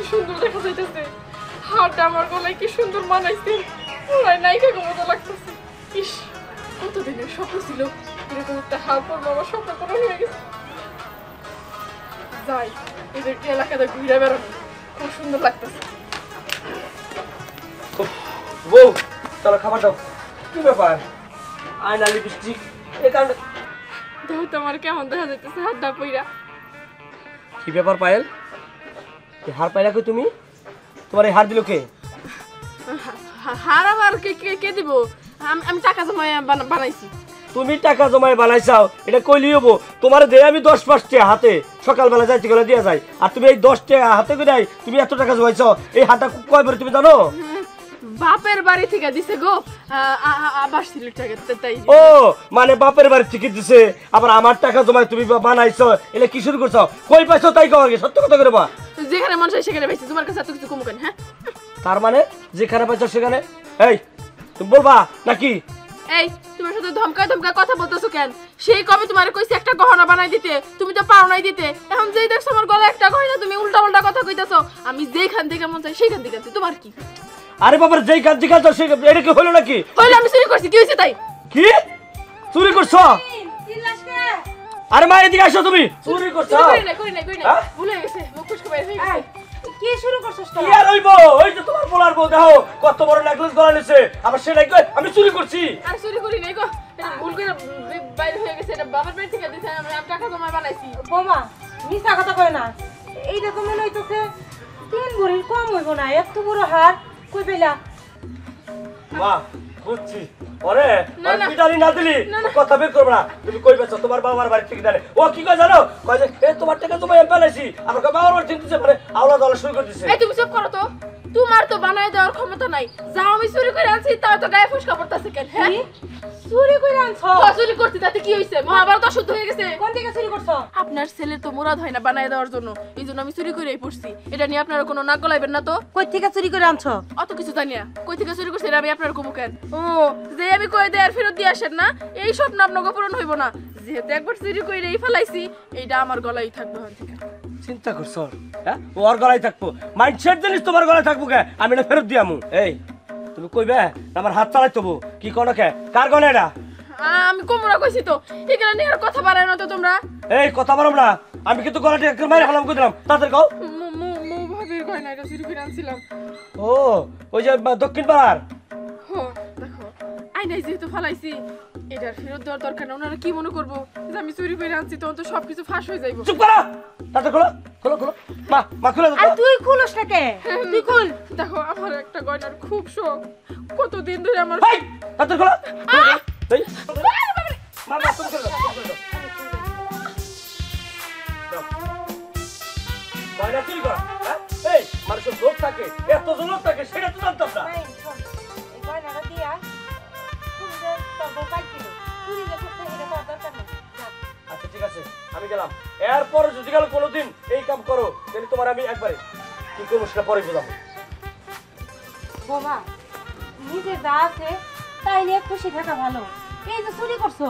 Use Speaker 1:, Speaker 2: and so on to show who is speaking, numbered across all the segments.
Speaker 1: কি সুন্দর দেখা যাইতেছে। হারটা আমার গলায় কি সুন্দর মানাইছে, পুরাই নায়িকা মতো লাগতেছে। ইস, কতদিনের স্বপ্ন ছিল এরকম একটা হার পর আমার স্বপ্ন পূরণ হয়ে গেছে। যাই, এদের এলাকাতে ঘুরে বেড়ানো খুব সুন্দর লাগতেছে।
Speaker 2: বউ চলো খাবার দাও। কি ব্যাপার আয়না লিপস্টিক এই কারণে
Speaker 1: দেখো তোমার কেমন দেখা যাইতেছে হাতটা পইরা।
Speaker 2: কি ব্যাপার পায়েল, এই হার পাইলা কই তুমি? তোমার এই হার দিল কে?
Speaker 1: হার আমার কে কে কে দিব? আমি টাকা জমায় বানাইছি।
Speaker 2: তুমি টাকা জমায় বানাইছাও, এটা কইলি হবো? তোমার দে আমি 10-5 টাকা হাতে সকালবেলা যাইতে করে দিয়া যাই, আর তুমি এই 10 টাকা হাতে করে তুমি এত টাকা জমাইছো। এই হারটা কয় বড় তুমি জানো?
Speaker 1: বাপের বাড়ি থেকে দিছে গো, আবার সিলেট থেকে তাই।
Speaker 2: ও মানে বাপের বাড়ি থেকে দিছে, আবার আমার টাকা জমায় তুমি বানাইছো। এটা কি শুরু করছো? কই পাইছো তাই কও আগে, সত্য কথা করে বা।
Speaker 1: যেখানে মন চাই সেখানে পাইছি, তোমার কাছে এত কিছু কম কেন? হ্যাঁ,
Speaker 2: তার মানে যেখানে পাইছো সেখানে? এই তুমি বলবা নাকি?
Speaker 1: এই তোমার সাথে ধমকায় ধমকায় কথা বলতেছো কেন? সেই কবে তোমার কইছি একটা গহনা বানাই দিতে, তুমি তো পারো নাই দিতে। এখন যেই দেখছো আমার গলায় একটা গহনা, তুমি উল্টা উল্টা কথা কইতাছো। আমি যেখান থেকে মন চাই সেখান থেকে আছি, তোমার কি?
Speaker 2: আরে বাবার যেই কাজ জিজ্ঞাসা সে এটা কি হলো নাকি?
Speaker 1: হইলে আমি চুরি করছি, কি হয়েছে তাই?
Speaker 2: কি চুরি করছো? আরে মা এদিকে আসো, তুমি চুরি করছো?
Speaker 1: করি না ভুলে গেছে, মুখ খুশকে বাইরে হয়ে গেছে।
Speaker 3: কি শুরু করছস
Speaker 2: কি আর হইবো? ওই যে তোমার বলার বউ দেখো কত বড় নেকলেস গলা নিছে, আবার সেটাই কই আমি চুরি করছি।
Speaker 1: আর চুরি করি নাই গো, এটা ভুল করে বাইরে হয়ে গেছে। এটা বাবার বাড়ি থেকে দিছে, আমি টাকা জমায় বানাইছি।
Speaker 3: বোমা মিছা কথা কয় না, এইটা তো মনে হইতেছে 3 ভরির কম হইব না। এত বড় হার কই পেলা?
Speaker 2: মা বুঝছি, ওরে
Speaker 1: না, না।
Speaker 2: পিটারি না দিলি
Speaker 1: না, না।
Speaker 2: কথা বের করব না। তুমি কই পেছো তোমার বাবার বাড়ি থেকে জানে? ও কি কয় জানো? কয় যে এ তোমার টাকা তোমায় পেলাইছি, আমার কয় বাবার বাড়ি থেকে দিছে, মানে আওলা দলা শুরু করে দিছে।
Speaker 1: এই তুমি চুপ করো তো, তোমার তো বানায় দেওয়ার ক্ষমতা নাই। যা আমি চুরি করে আনছি তাও তো গায়ে ফুসকা পড়তাছে কেন? হ্যাঁ,
Speaker 3: চুরি কইরা আনছ?
Speaker 1: চুরি করতে তাতে কি হইছে? মহাভারত অশুদ্ধ হয়ে গেছে।
Speaker 3: কোন থেকে চুরি করছ?
Speaker 1: আপনার ছেলে তো মুরাদ হয় না বানায় দেওয়ার জন্য, এই জন্য আমি চুরি করেই পড়ছি। এটা নিয়ে আপনারা কোনো নাক গলাইবেন না তো।
Speaker 3: কই থেকে চুরি করে আনছ?
Speaker 1: অত কিছু জানি না, কই থেকে চুরি করছে এটা আমি আপনার কমু কেন? ও যে আমি কই দেয় আর ফেরত দিয়ে আসেন না, এই স্বপ্ন আপনাকে পূরণ হইব না। যেহেতু একবার চুরি করেই ফেলাইছি, এইটা আমার গলায় থাকবে হন থেকে।
Speaker 2: চিন্তা করছো? হ্যাঁ ওর গলায় থাকবো, মাইন্ডসেট জিনিস তোমার গলায় থাকবো কে? আমি না ফেরত দিয়ামু। এই তুমি কইবে আমার হাত চালাই তবু কি কোন কে? কার গলা এটা?
Speaker 1: আমি কোমরা কইছি তো, এখানে নিয়ে আর কথা বাড়ায় না তো তোমরা।
Speaker 2: এই কথা বলম না, আমি কিন্তু গলাটি একটু মাইরে ফেলাম কই দিলাম। তাড়াতাড়ি কও।
Speaker 1: মু ভাবির গয়না এটা চুরি করে আনছিলাম।
Speaker 2: ও ওই যে দক্ষিণ পাড়ার।
Speaker 1: হো দেখো, আইনাই যেহেতু ফালাইছি, এটার ফেরত দেওয়ার দরকার না। ওনারা কি মনে করবো যে আমি চুরি করে আনছি? তখন তো সবকিছু ফাঁস হয়ে যাইব।
Speaker 2: চুপ করো, তাড়াতাড়ি খোলো খোলো খোলো। মা খুলে দাও।
Speaker 3: আর তুই খুলস না কে? তুই খুল।
Speaker 1: দেখো, আমার একটা গয়নার খুব শখ, কতদিন ধরে আমার।
Speaker 2: এই তাড়াতাড়ি খোলো। এই মা তুমি খুলে দাও, তুমি খুলে দাও। গয়না চুরি করা, হ্যাঁ? এই মানুষের লোক থাকে, এত লোক থাকে সেটা তো জানতাম না।
Speaker 3: এই গয়নাটা দিয়া সুন্দর তোর বউ পাইছিল। চুরি যে করছে এটা তোর দরকার নেই।
Speaker 2: আচ্ছা ঠিক আছে আমি গেলাম। এরপর যদি গেল কোনোদিন এই কাম করো তাহলে তোমার আমি একবারে কি করবো সেটা পরে বুঝাবো।
Speaker 3: বোমা নিজে যা আছে তাই নিয়ে খুশি থাকা ভালো। এই যে চুরি করছো,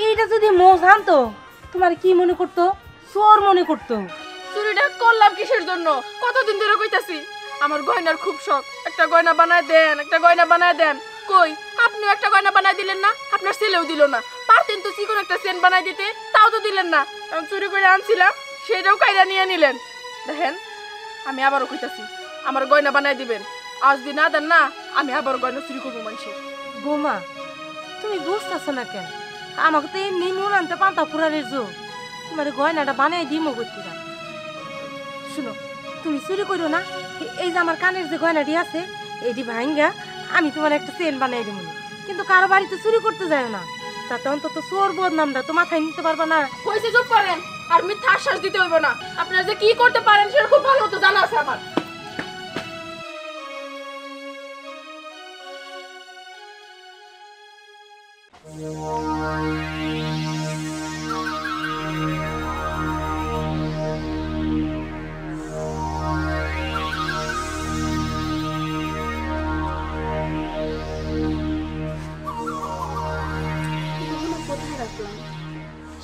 Speaker 3: এইটা যদি মৌ জানতো তোমার কি মনে করতো? চোর মনে করতো।
Speaker 1: চুরিটা করলাম কিসের জন্য? কতদিন ধরে কইতাছি আমার গয়নার খুব শখ, একটা গয়না বানায় দেন, একটা গয়না বানায় দেন। কই, আপনিও একটা গয়না বানায় দিলেন না, আপনার ছেলেও দিল না। পারতেন তো চিকন একটা চেন বানায় দিতে, তাও তো দিলেন না। আমি চুরি করে আনছিলাম, সেটাও কায়দা নিয়ে নিলেন। দেখেন, আমি আবারও কইতাছি আমার গয়না বানায় দিবেন। আজ দিন না দেন না, আমি আবার গয়না চুরি করবো মানুষের।
Speaker 3: বোমা তুমি বুঝতেছো না কেন? আমাকে তো এমনি নুন আনতে পান্তা ফুরানের জো। তোমার গয়নাটা বানাই দিমো করছিলাম। শুনো, তুমি চুরি করো না। এই যে আমার কানের যে গয়নাটি আছে, এটি ভাঙ্গা আমি তোমার একটা চেন বানাই দিব। কিন্তু কারো বাড়িতে চুরি করতে যায় না, তাতে অন্তত চোর বদনামটা তো মাথায় নিতে পারবা না।
Speaker 1: কইছে চুপ করেন, আর মিথ্যা আশ্বাস দিতে হইব না। আপনারা যে কি করতে পারেন সেটা খুব ভালো মতো জানা আছে আমার।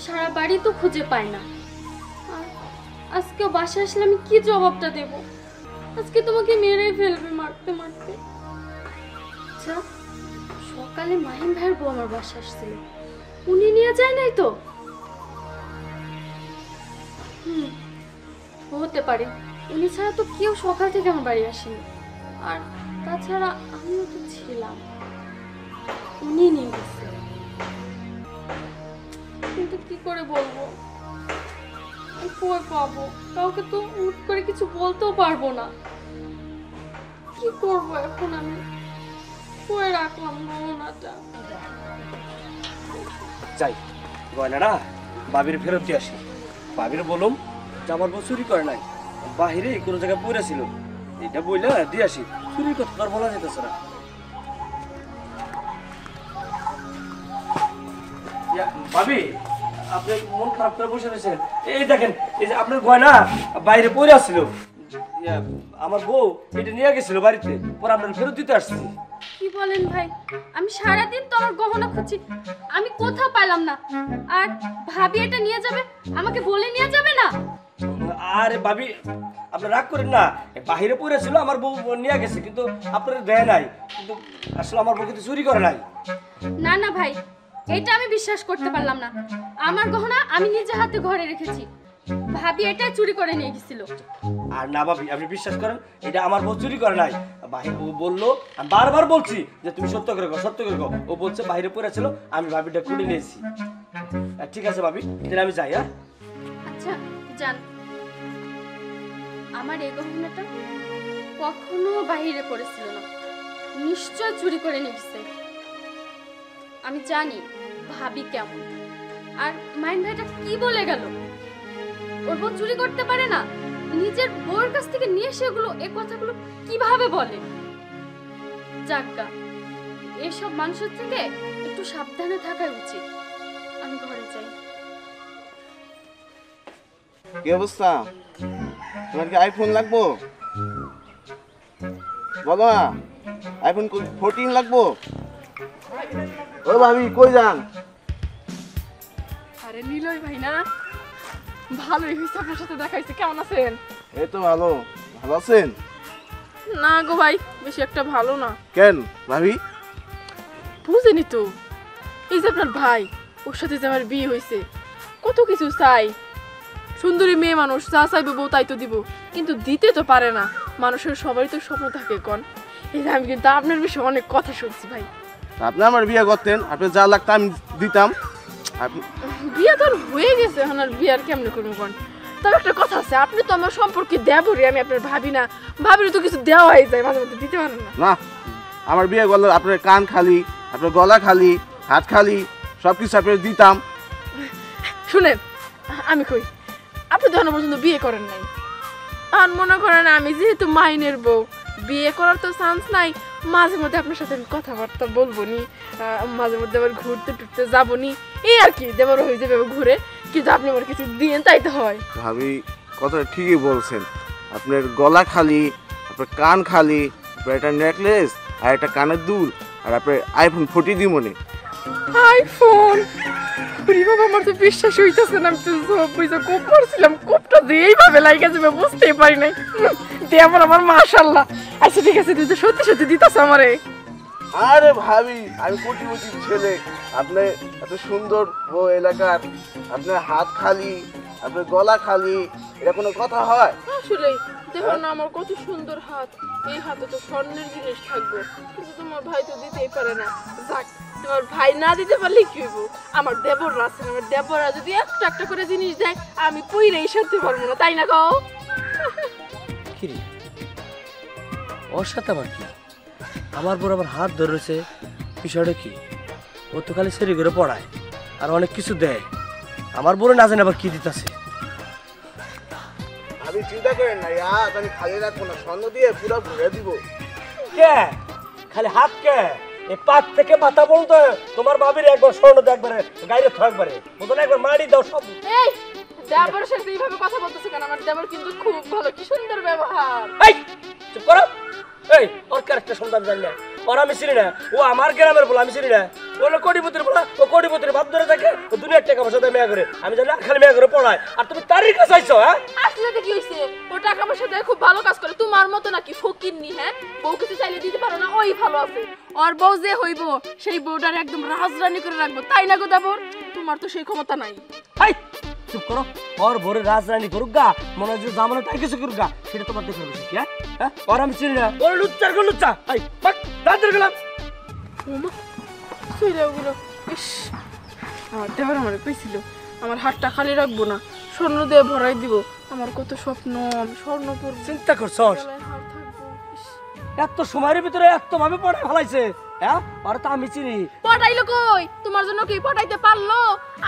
Speaker 4: সারা বাড়ি তো খুঁজে পাই না। আজকেও বাসায় আসলে আমি কি জবাবটা দেব? আজকে তোমাকে মেরে ফেলবে মারতে মারতে। আচ্ছা, সকালে মাহিম ভাইয়ের বউ আমার বাসা আসছিল, উনি নিয়ে যায় নাই তো? হতে পারে, উনি ছাড়া তো কেউ সকাল থেকে আমার বাড়ি আসেনি। আর তাছাড়া আমিও তো ছিলাম, উনি নিয়ে গেছে। কিন্তু কি করে বলবো, কই পাবো? কাউকে তো হুট করে কিছু বলতেও পারবো না। কি করবো এখন আমি? কই রাখলাম গহনাটা?
Speaker 2: যাই গয়নাটা বাবির ফেরত দিয়ে আসি। বাবির বলুম যে আমার বউ চুরি করে নাই, বাহিরে কোনো জায়গায় পড়ে ছিল, এটা বইলে দিয়ে আসি। চুরির কথা আর বলা যেতেছে না। ভাবি, আপনি মন খারাপ করে বসে রয়েছেন। এই দেখেন, এই যে আপনার গয়না বাইরে পড়ে আসছিল, আমার বউ এটা নিয়ে গেছিল বাড়িতে, পরে আপনার ফেরত দিতে আসছি।
Speaker 4: কি বলেন ভাই? আমি সারাদিন তো আমার গহনা খুঁজছি, আমি কোথাও পাইলাম না। আর ভাবি এটা নিয়ে যাবে, আমাকে বলে নিয়ে যাবে না?
Speaker 2: আরে ভাবি, আপনি রাগ করেন না, বাহিরে পড়ে ছিল, আমার বউ নিয়ে গেছে, কিন্তু আপনার দেয় নাই। কিন্তু আসলে আমার বউ কিন্তু চুরি করে নাই।
Speaker 4: না না ভাই, এটা আমি বিশ্বাস করতে পারলাম না। আমার গহনা আমি নিজে হাতে ঘরে রেখেছি, ভাবি এটা চুরি করে নিয়ে গেছিল।
Speaker 2: আর না ভাবি, আপনি বিশ্বাস করেন, এটা আমার বউ চুরি করে নাই। বাহির বউ বললো, আমি বারবার বলছি যে তুমি সত্য করে গো, সত্য করে গো। ও বলছে বাইরে পড়ে ছিল, আমি ভাবিটা কুড়ে নিয়েছি। ঠিক আছে ভাবি, তাহলে আমি যাই। হ্যাঁ
Speaker 4: আচ্ছা যান, আমার এই গহনাটা কখনো বাহিরে পড়েছিল না, নিশ্চয় চুরি করে নিয়ে গেছে। আমি জানি ভাবি কেমন। আর মাইন ভাইটা কি বলে গেল, ওর বউ চুরি করতে পারে না, নিজের বউর কাছ থেকে নিয়ে সেগুলো, এই কথাগুলো কিভাবে বলে? যাজ্ঞা, এসব মানুষের থেকে একটু সাবধানে থাকা উচিত। আমি ঘরে যাই।
Speaker 5: কি অবস্থা? তোমার কি আইফোন লাগবো? বলো না, আইফোন 14 লাগবো? ও ভাবি কই যান?
Speaker 1: আরে নিলয় ভাই না, ভালোই হয়েছে আপনার সাথে দেখা হয়েছে। কেমন আছেন?
Speaker 5: এই তো ভালো। ভালো আছেন?
Speaker 1: না গো ভাই, বেশি একটা ভালো না।
Speaker 5: কেন ভাবি?
Speaker 1: বুঝেনি তো, এই যে আপনার ভাই, ওর সাথে যে আমার বিয়ে হয়েছে, কত কিছু চাই, সুন্দরী মেয়ে মানুষ, যা চাইবে বউ তাই তো দিব, কিন্তু দিতে তো পারে না। মানুষের সবারই তো স্বপ্ন থাকে কন। এই যে আমি কিন্তু আপনার বিষয়ে অনেক কথা শুনছি ভাই।
Speaker 5: আপনি আমার বিয়ে করতেন, আপনি যা লাগতো আমি দিতাম।
Speaker 1: বিয়ে তো হয়ে গেছে, এখন আর বিয়ে আর কেমনে করবো কন? তবে একটা কথা আছে, আপনি তো আমার সম্পর্কে দেবরি, আমি আপনার ভাবি না। ভাবির তো কিছু দেওয়া হয়ে যায়, মাঝে মধ্যে দিতে পারেন না।
Speaker 5: না, আমার বিয়ে করলে আপনার কান খালি, আপনার গলা খালি, হাত খালি, সব কিছু আপনার দিতাম।
Speaker 1: শুনেন, আমি কই, আপনি তো এখনো পর্যন্ত বিয়ে করেন নাই। আর মনে করেন আমি যেহেতু মাইনের বউ, বিয়ে করার তো চান্স নাই। মাঝে মধ্যে আপনার সাথে আমি কথাবার্তা বলবো নি, মাঝে মধ্যে আবার ঘুরতে টুরতে যাবো নি, এই আর কি, দেবার হয়ে যাবে ঘুরে। কিন্তু আপনি আমার কিছু দিয়েন, তাই তো হয়।
Speaker 5: ভাবি কথাটা ঠিকই বলছেন, আপনার গলা খালি, আপনার কান খালি, আপনার একটা নেকলেস আর একটা কানের দুল, আর আপনার আইফোন 14 দিব মনে।
Speaker 1: আইফোন? বাবা, আমার তো বিশ্বাস হইতেছে না। আমি তো সব পয়সা কোপ করছিলাম, কোপটা দিয়ে এইভাবে লাগে যাবে বুঝতেই পারি নাই। দেবর আমার মাশাআল্লাহ। আচ্ছা ঠিক আছে, তুই তো সত্যি সত্যি দিতেছ আমারে?
Speaker 5: আরে ভাবি, আমি কোটিপতি ছেলে, আপনি এত সুন্দর ও এলাকার, আপনার হাত খালি, আপনার গলা খালি, এটা কোনো কথা হয়?
Speaker 1: আসলে দেখো না আমার কত সুন্দর হাত, এই হাতে তো স্বর্ণের জিনিস থাকবে, কিন্তু তোমার ভাই তো দিতেই পারে না। যাক, তোমার ভাই না দিতে পারলে কি হইব, আমার দেবররা আছে, আমার দেবররা যদি একটা একটা করে জিনিস দেয়, আমি পুইরেই সত্যি পারবো না, তাই না কও?
Speaker 2: কি রে, ওর সাথে আবার কি? আমার বড় আবার হাত ধরেছে, বিষয়টা কি? ও তো খালি সেরি করে পড়ায় আর অনেক কিছু দেয়, আমার বড় না জানে আবার কি দিতেছে।
Speaker 5: আমি চিন্তা করেন না, আমি খালি রাখবো না, স্বর্ণ দিয়ে পুরো ভরে দিব।
Speaker 2: কে খালি হাত কে? এই পাত থেকে মাথা পর্যন্ত তোমার ভাবির একবার স্বর্ণ দাও, একবারে গাইরে থাকবারে বদলে একবার মারি দাও সব।
Speaker 1: এই দেবরের সাথে এইভাবে কথা বলতেছে কেন? আমার দেবর কিন্তু খুব ভালো, কি সুন্দর ব্যবহার।
Speaker 2: এই চুপ করো। এই ওর ক্যারেক্টার শুনতে আমি জানি না, ওর আমি চিনি না, ও আমার গ্রামের বলে আমি চিনি না। বলে কোটিপতির বলা ও কোটিপতির ভাব ধরে থাকে ও দুনিয়ার টাকা পয়সা দেয় মেয়া করে আমি জানি খালি মেয়া করে পড়ায় আর তুমি তারই কাছে আইছো হ্যাঁ
Speaker 1: আসলে কি হইছে ও টাকা পয়সা দিয়ে খুব ভালো কাজ করে তোমার মতো নাকি ফকিরনি হ্যাঁ বউ কিছু চাইলে দিতে পারো না ওই ভালো আছে আর বউ যে হইব সেই বউটার একদম রাজরানী করে রাখবো তাই না গো দেবর তোমার তো সেই ক্ষমতা নাই
Speaker 2: হাই চুপ করো ওর ভোরে রাজরানী করুক গা মনে হয় যে জামানো তাই কিছু করুক গা সেটা তোমার দেখে হবে হ্যাঁ হ্যাঁ ওর আমি চিনি না ওর লুচ্চার গো লুচ্চা হাই বাক রাতের গেলাম
Speaker 1: ওমা সইরা ওগুলো ইস আমার দেবর আমার কইছিল আমার হাতটা খালি রাখবো না স্বর্ণ দিয়ে ভরাই দিব আমার কত স্বপ্ন আমি স্বর্ণ পরব
Speaker 2: চিন্তা করছস এত সময়ের ভিতরে এত ভাবে পড়ে ফেলাইছে হ্যাঁ আর তো আমি চিনি
Speaker 1: পটাইলো কই তোমার জন্য কি পটাইতে পারলো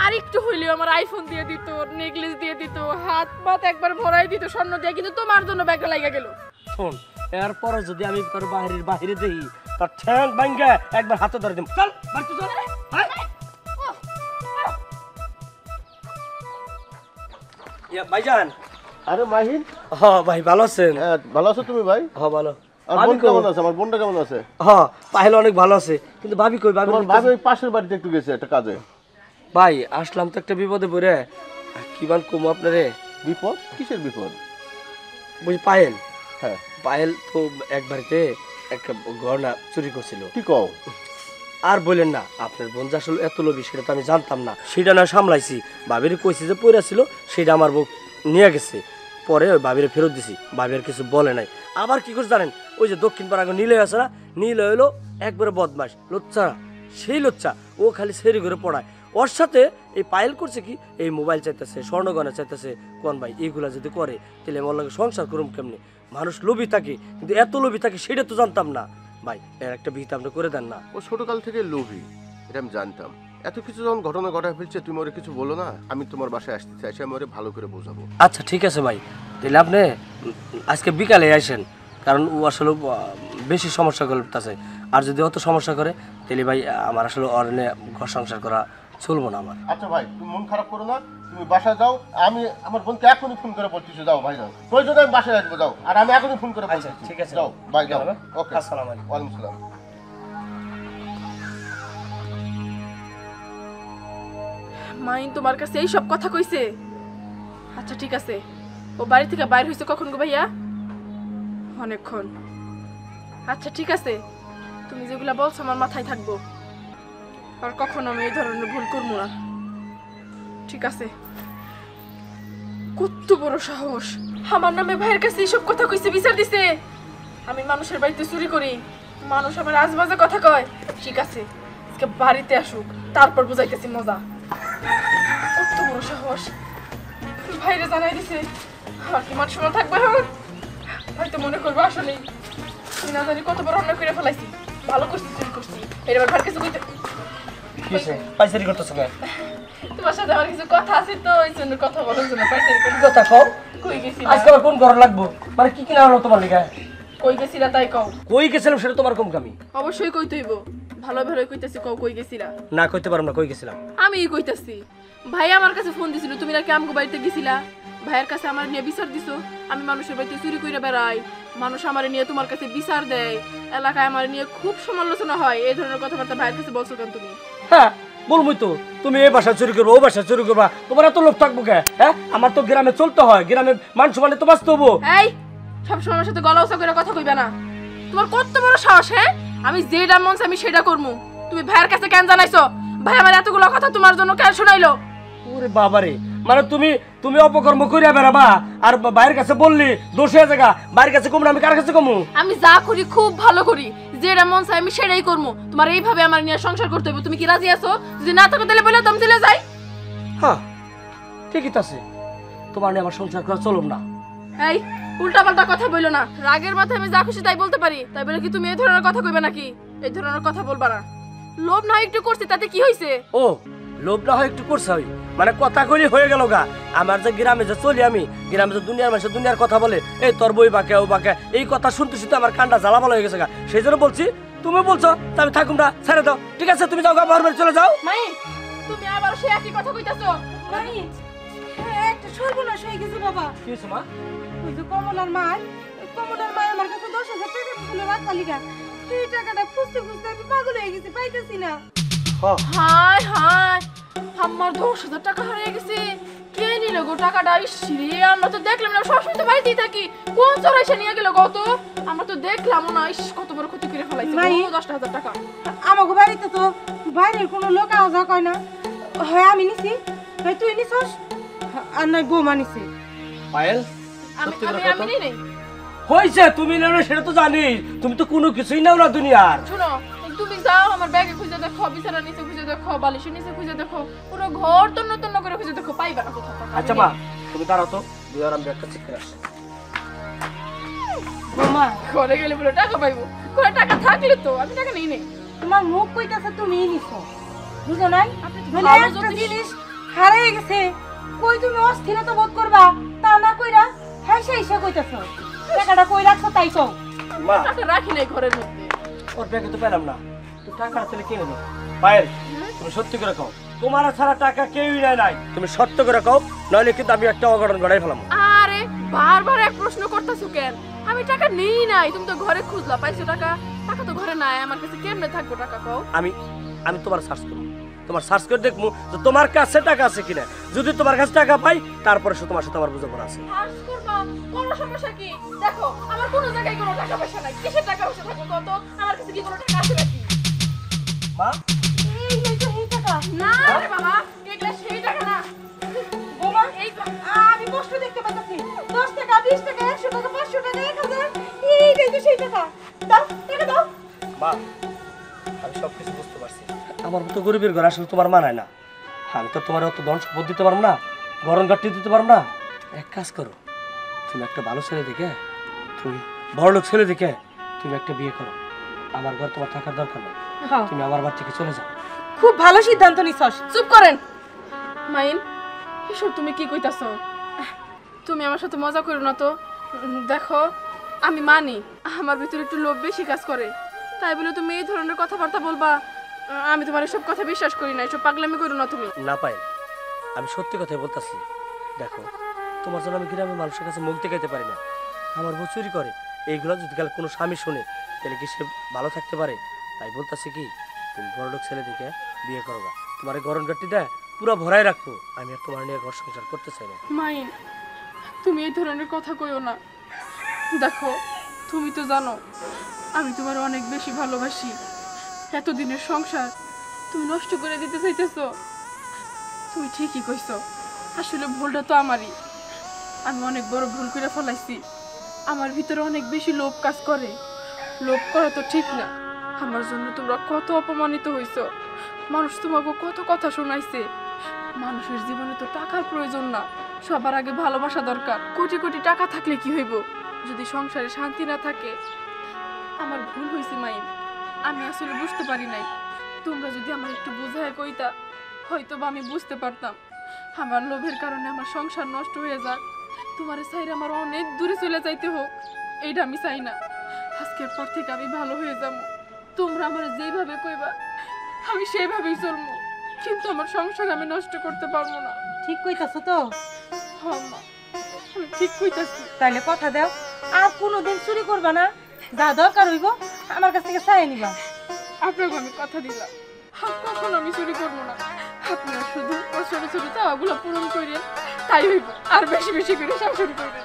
Speaker 1: আর একটু হইলেও আমার আইফোন দিয়ে দিত নেকলেস দিয়ে দিত হাত পাত একবার ভরাই দিত স্বর্ণ দিয়ে কিন্তু তোমার জন্য ব্যাগটা লাগা গেল
Speaker 2: শোন এরপরে যদি আমি তোর বাহিরে দেখি তোর ঠ্যাং ভাঙ্গা একবার হাতে ধরে দিম চল বাড়ি চল ইয়া ভাইজান
Speaker 5: আরে মাহিন,
Speaker 2: হ্যাঁ ভাই ভালো আছেন
Speaker 5: হ্যাঁ ভালো আছো তুমি ভাই?
Speaker 2: হ্যাঁ ভালো
Speaker 5: আর বোন কেমন আছে? আমার বোনটা কেমন আছে?
Speaker 2: হ্যাঁ পাহেল অনেক ভালো আছে কিন্তু ভাবি কই ভাবি
Speaker 5: তোমার ভাবি ওই পাশের বাড়িতে একটু গেছে একটা কাজে।
Speaker 2: ভাই আসলাম তো একটা বিপদে পড়ে কি বান কম আপনারে
Speaker 5: বিপদ? কিসের বিপদ?
Speaker 2: বুঝি পায়েল
Speaker 5: হ্যাঁ
Speaker 2: পায়েল তো এক বাড়িতে একটা গহনা চুরি করছিল
Speaker 5: কি কও?
Speaker 2: আর বলেন না আপনার বোন যে আসলে এত লোভী সেটা তো আমি জানতাম না সেটা না সামলাইছি ভাবির কইছি যে পইরা ছিল সেটা আমার বউ নিয়ে গেছে পরে ওই ভাবিরে ফেরত দিছি ভাবি আর কিছু বলে নাই আবার কি করছে জানেন ওই যে দক্ষিণ পাড়া নীলে আছে না নীল হইলো একবারে বদমাস লোচ্চা সেই লোচ্চা ও খালি সেরি করে পড়ায় ওর সাথে এই পায়েল করছে কি এই মোবাইল চাইতেছে স্বর্ণগয়না চাইতেছে কোন ভাই এইগুলা যদি করে তাহলে আমার লাগে সংসার করুম কেমনি মানুষ লোভী থাকে কিন্তু এত লোভী থাকে সেটা তো জানতাম না ভাই এর একটা বিহিত আপনি করে দেন না
Speaker 5: ও ছোটকাল থেকে লোভী, এটা আমি জানতাম। এত কিছু যখন ঘটনা ঘটায় ফেলছে তুমি ওরে কিছু বলো না, আমি তোমার বাসায় আসতে চাইছি, আমি ওরে ভালো করে বোঝাবো।
Speaker 2: আচ্ছা ঠিক আছে ভাই তাহলে আপনি আজকে বিকালে আসেন কারণ ও আসলে বেশি সমস্যা করতেছে আর যদি অত সমস্যা করে তাহলে ভাই আমার আসলে অরণ্যে ঘর সংসার করা চলবো না আমার
Speaker 5: আচ্ছা ভাই তুমি মন খারাপ করো না, তুমি বাসায় যাও, আমি আমার বোনকে এখনই ফোন করে বলতেছি যাও ভাই যাও, প্রয়োজন আমি বাসায় আসবো যাও, আর আমি এখনই ফোন করে বলতেছি।
Speaker 2: ঠিক আছে
Speaker 5: যাও ভাই যাও। ওকে
Speaker 2: আসসালামু আলাইকুম
Speaker 5: ওয়ালাইকুম সালাম।
Speaker 1: মাইন তোমার কাছে এই সব কথা কইছে আচ্ছা ঠিক আছে ও বাড়ি থেকে বাইরে হইছে কখন গো ভাইয়া অনেকক্ষণ আচ্ছা ঠিক আছে তুমি যেগুলা বলছো আমার মাথায় থাকবো আর কখনো আমি এই ধরনের ভুল করবো না ঠিক আছে কত বড় সাহস আমার নামে ভাইয়ের কাছে এইসব কথা কইছে বিচার দিছে আমি মানুষের বাড়িতে চুরি করি মানুষ আমার আজবাজে কথা কয় ঠিক আছে আজকে বাড়িতে আসুক তারপর বুঝাইতেছি মজা কত বড় সাহস ভাইরে জানাই দিছে আর কি মান শোনা থাকবে এখন হয়তো মনে করবো আসলে না জানি কত বড় অন্যায় করে ফেলাইছি ভালো করছি চুরি করছি এবার ভার কিছু কইতে
Speaker 2: কিসে পাইসারি করতেছ কেন
Speaker 1: তোমার সাথে আমার কিছু কথা আছে তো এই জন্য কথা বলার জন্য পাইতে
Speaker 2: কি কথা কও
Speaker 1: কই গেছি
Speaker 2: আজকে আবার কোন ঘর লাগবো মানে কি কিনা হলো তোমার লিগা
Speaker 1: কই গেছিলা তাই কও
Speaker 2: কই গেছিলাম সেটা তোমার কম কামি
Speaker 1: অবশ্যই কইতে হইব ভালো ভালো কইতাছি কও কই গেছিলা
Speaker 2: না কইতে পারলাম না কই গেছিলাম
Speaker 1: আমি কইতাছি ভাই আমার কাছে ফোন দিছিল তুমি নাকি আমগো বাড়িতে গেছিলা ভাইয়ের কাছে আমার নিয়ে বিচার দিছো আমি মানুষের বাড়িতে চুরি কইরা বেড়াই মানুষ আমার নিয়ে তোমার কাছে বিচার দেয় এলাকায় আমার নিয়ে খুব সমালোচনা হয় এই ধরনের কথাবার্তা ভাইয়ের কাছে বলছো কেন তুমি
Speaker 2: হ্যাঁ বলবই তো তুমি এই বাসা চুরি করবো ও বাসা চুরি করবা তোমার এত লোভ থাকবো কে হ্যাঁ আমার তো গ্রামে চলতে হয় গ্রামে মান সম্মানে তো বাঁচতে হবো
Speaker 1: এই সবসময় আমার সাথে গলা উঁচা করে কথা কইবে না তোমার কত বড় সাহস হ্যাঁ আমি যেটা মন চাই আমি সেটা করবো তুমি ভাইয়ের কাছে কেন জানাইছো ভাই আমার এতগুলো কথা তোমার জন্য কেন শোনাইলো
Speaker 2: ওরে বাবারে মানে তুমি অপকর্ম করিয়া বেড়াবা আর বাইরের কাছে বললি দোষ হয়ে জায়গা বাইরের কাছে কমু না আমি কার কাছে কমু
Speaker 1: আমি যা করি খুব ভালো করি যেটা মন চাই আমি সেটাই করবো তোমার এইভাবে আমার নিয়ে সংসার করতে হবে তুমি কি রাজি আছো যদি না থাকো তাহলে বলে তুমি চলে যাই
Speaker 2: হ্যাঁ ঠিকই তো আছে তোমার নিয়ে আমার সংসার করা চলুম না
Speaker 1: এই উল্টা পাল্টা কথা বইলো না রাগের মাথায় আমি যা খুশি তাই বলতে পারি তাই বলে কি তুমি এই ধরনের কথা কইবে নাকি এই ধরনের কথা বলবা না লোভ না একটু করছি তাতে কি হইছে
Speaker 2: ও লোভ না হয় একটু করছে হই মানে কথা কইলে হয়ে গেল গা আমার যে গ্রামে যে চলি আমি গ্রামে যে দুনিয়ার মানুষ দুনিয়ার কথা বলে এই তোর বই বাঁকে ও বাঁকে এই কথা শুনতে শুনতে আমার কানটা জ্বালা ভালো হয়ে গেছে গা সেই জন্য বলছি তুমি বলছো তা আমি থাকুম না ছেড়ে দাও ঠিক আছে তুমি যাও গা বারবার চলে যাও
Speaker 1: মাই তুমি আবার সেই একই কথা কইতাছো
Speaker 3: মাই একটা সর্বনাশ হয়ে গেছে বাবা
Speaker 2: কি হয়েছে মা
Speaker 3: ওই যে কমলার মা আমার কাছে 10,000 টাকা ছিল রাত কালিকা সেই টাকাটা খুঁজতে খুঁজতে আমি পাগল হয়ে গেছি পাইতেছি না
Speaker 1: হায় হায় আমার 10,000 টাকা হারিয়ে গেছে। কে নিল গো টাকাটা? ইসরে আমরা তো দেখলাম না, সবসময় তো বাড়িতেই থাকি। কোন চোর এসে নিয়ে গেল গো? তো আমরা তো দেখলাম না। ইস, কত বড় ক্ষতি করে ফেলাইছে
Speaker 3: নাই।
Speaker 1: 10,000 টাকা।
Speaker 3: আমাকে বাড়িতে তো বাইরের কোনো লোক আওয়া যাওয়া কয় না। হয় আমি নিছি, হয় তুই নিছস, আর নয় বৌমা নিছে।
Speaker 2: পায়েল
Speaker 1: আমি
Speaker 2: সত্যি
Speaker 1: আমি
Speaker 2: কথা
Speaker 1: আমি
Speaker 2: কত?
Speaker 1: নিই নাই।
Speaker 2: হয়েছে, তুমি নাও না সেটা তো জানি, তুমি তো কোনো কিছুই নাও না দুনিয়ার।
Speaker 1: শুনো, তুমি যাও আমার ব্যাগে খুঁজে দেখো, বিছানার নিচে খুঁজে দেখো, বালিশের নিচে খুঁজে দেখো, পুরো ঘর তন্ন তন্ন করে খুঁজে দেখো, পাইবা না কোথাও টাকা।
Speaker 2: আচ্ছা মা, তুমি দাঁড়াও তো, দুই আর আমি একটা চেক করে আসি।
Speaker 3: বৌমা,
Speaker 1: ঘরে গেলে বলে টাকা পাইবো, ঘরে টাকা থাকলে তো আমি টাকা নিই নাই।
Speaker 3: তোমার মুখ কইতাছে তুমিই নিছো, বুঝো নাই?
Speaker 1: আপনি তো
Speaker 3: বলে
Speaker 1: ভালো
Speaker 3: একটা
Speaker 1: জ্যোতিষ।
Speaker 3: জিনিস হারিয়ে গেছে, কই তুমি অস্থিরতা বোধ করবা, তা না কইরা হাইসা হাইসা কইতাছো টাকাটা কই রাখছো তাই কও।
Speaker 2: মা,
Speaker 1: টাকা রাখি নাই ঘরের মধ্যে।
Speaker 2: ওর ব্যাগে তো পেলাম না, তো টাকা ছেলে কিনে নো। পায়েল, তুমি সত্যি করে কও, তোমার ছাড়া টাকা কেউই নেয় নাই। তুমি সত্য করে কও, নইলে কিন্তু আমি একটা অঘটন ঘটাই ফেলাম।
Speaker 1: আরে বারবার এক প্রশ্ন করতেছো কেন? আমি টাকা নেই নাই, তুমি তো ঘরে খুঁজলা, পাইছো টাকা? টাকা তো ঘরে নাই, আমার কাছে কেমনে থাকবো টাকা কও?
Speaker 2: আমি আমি তোমার সার্চ করবো, তোমার সার্চ করে দেখবো যে তোমার কাছে টাকা আছে কিনা। যদি তোমার কাছে টাকা পাই, তারপরে সে তোমার সাথে আমার বোঝাপড়া আছে।
Speaker 1: সার্চ করবা, কোনো সমস্যা কি? দেখো আমার কোনো জায়গায় কোনো টাকা পয়সা নাই। কিসের টাকা পয়সা থাকবো কত? আমার কাছে কি কোনো টাকা আছে নাকি?
Speaker 2: মা,
Speaker 3: এই যে তো এই টাকা,
Speaker 1: না রে বাবা, এগুলা সেই টাকা না।
Speaker 3: বৌমা
Speaker 1: এই
Speaker 3: আমি কষ্ট দেখতে পাচ্ছি, 10 টাকা 20 টাকা 100 টাকা 500 টাকা 1000, এইটাই তো সেই টাকা। দাও টাকা দাও।
Speaker 2: মা, আমি সব কিছু বুঝতে পারছি। আমার মতো গরিবের ঘর আসলে তোমার মানায় না। আমি তো তোমার অত ধন সম্পদ দিতে পারবো না, গরম গাঠি দিতে পারবো না। এক কাজ করো, তুমি একটা ভালো ছেলে দেখে, তুমি বড়লোক ছেলে দেখে তুমি একটা বিয়ে করো। আমার ঘর তোমার থাকার দরকার নেই, তুমি আমার বাড়ি থেকে চলে যাও।
Speaker 3: খুব ভালো সিদ্ধান্ত নিছস।
Speaker 1: চুপ করেন মাইন, এসব তুমি কি কইতাছ? তুমি আমার সাথে মজা করো না তো। দেখো আমি মানি আমার ভিতরে একটু লোভ বেশি কাজ করে, তাই বলে তুমি এই ধরনের কথাবার্তা বলবা? আমি তোমার এসব কথা বিশ্বাস করি না, এসব পাগলামি করো না তুমি।
Speaker 2: না পাই, আমি সত্যি কথাই বলতেছি। দেখো, তোমার জন্য আমি গ্রামে মানুষের কাছে মুখ দেখাইতে পারি না। আমার বউ চুরি করে, এইগুলো যদি কাল কোনো স্বামী শুনে, তাহলে কি সে ভালো থাকতে পারে? তাই বলতেছি কি, তুমি বড়লোক ছেলে দেখে বিয়ে করবা, তোমার এই গরম গাঠটি দেয় পুরো ভরাই রাখবো। আমি আর তোমার নিয়ে ঘর সংসার করতে চাই না।
Speaker 1: মাইন, তুমি এই ধরনের কথা কইও না। দেখো তুমি তো জানো আমি তোমার অনেক বেশি ভালোবাসি। এতদিনের সংসার তুমি নষ্ট করে দিতে চাইতেছো। তুমি ঠিকই কইছো, আসলে ভুলটা তো আমারই। আমি অনেক বড় ভুল করে ফেলাইছি। আমার ভিতরে অনেক বেশি লোভ কাজ করে। লোভ করা তো ঠিক না। আমার জন্য তোমরা কত অপমানিত হইছো, মানুষ তোমাকে কত কথা শোনাইছে। মানুষের জীবনে তো টাকার প্রয়োজন না, সবার আগে ভালোবাসা দরকার। কোটি কোটি টাকা থাকলে কি হইব যদি সংসারে শান্তি না থাকে? আমার ভুল হয়েছে মাইন, আমি আসলে বুঝতে পারি নাই। তোমরা যদি আমার একটু বুঝায় কইতা, হয়তো বা আমি বুঝতে পারতাম। আমার লোভের কারণে আমার সংসার নষ্ট হয়ে যাক, তোমার সাইড আমার অনেক দূরে চলে যাইতে হোক, এইটা আমি চাই না। আজকের পর থেকে আমি ভালো হয়ে যাবো। তোমরা আমার যেভাবে কইবা আমি সেইভাবেই চলবো, কিন্তু আমার সংসার আমি নষ্ট করতে পারবো না।
Speaker 3: ঠিক কইতাছো তো?
Speaker 1: হ্যাঁ মা, আমি ঠিক কইতাছি।
Speaker 3: তাইলে কথা দাও, আর কোনোদিন চুরি করবা না। যা দরকার হইব আমার কাছ থেকে চাই নিবা।
Speaker 1: আপনাকে আমি কথা দিলাম, আর কখনো আমি চুরি করবো না। আপনারা শুধু ওর ছোট ছোট চাওয়াগুলো পূরণ করেন, তাই হইব। আর বেশি বেশি করে শাসন করবেন।